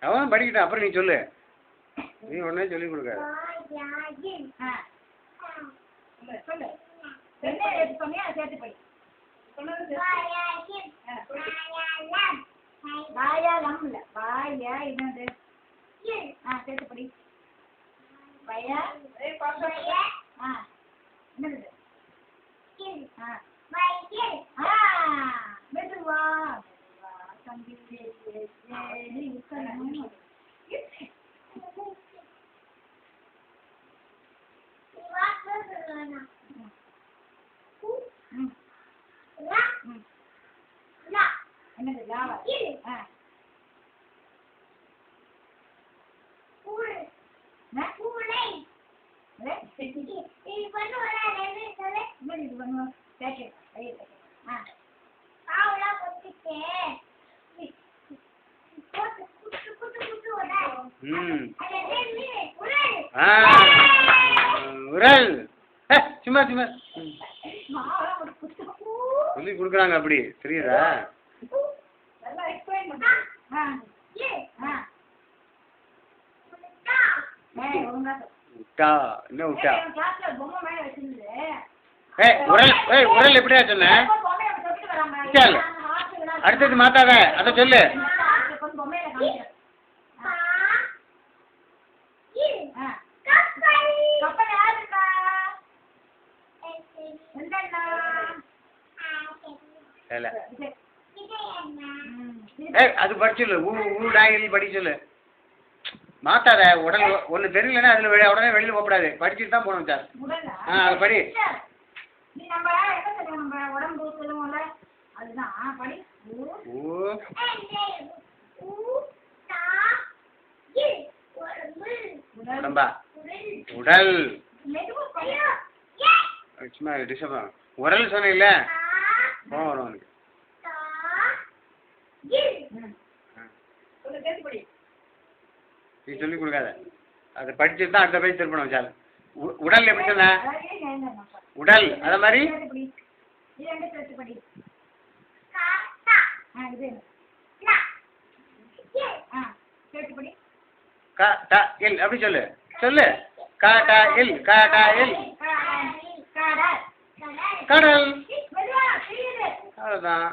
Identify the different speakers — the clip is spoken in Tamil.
Speaker 1: அவன் படிக்கட்டும், அப்புறம் நீ சொல்லு. நீ உடனே சொல்லி கொடுக்காது.
Speaker 2: சொல்லு. என்ன சொன்னியா சேர்த்து படி. வாயாலம் இல்ல, வாயா என்னது? சேர்த்து படி. வயா என்னது? மெதுவா தம்பி என்னது? லாவா
Speaker 1: உரல். சும்மா சும்மா சொல்லி கொடுக்குறாங்க, அப்படி தெரியுதா? விட்டா என்ன விட்டா? உரல். உரல் எப்படியா சொன்ன? அடுத்தது மாத்தாத, அதை சொல்லு. அது படிச்சொல்லு. ஊடாயில் படி சொல்லு. மாத்தாத. உடல் ஒன்று தெரியலன்னா அதில் உடனே வெளியில் போகக்கூடாது, படிச்சுட்டு தான் போகணும் சார். அது படி. உடம்பா உடல். சும்மா டிஸ்டர்ப். உரல் சொன்ன போக வரும் உனக்கு. நீ சொல்லிக் கொடுக்காத, அதை படிச்சுட்டு தான் அடுத்த பேஜ் திருப்பணும் சார். உடல் எப்படி சொன்ன? உடல் அத மாதிரி க ட இல் அப்படி சொல்லு. சொல்லு. க ட இல் க ட இல் கடல். அவ்வளோதான்.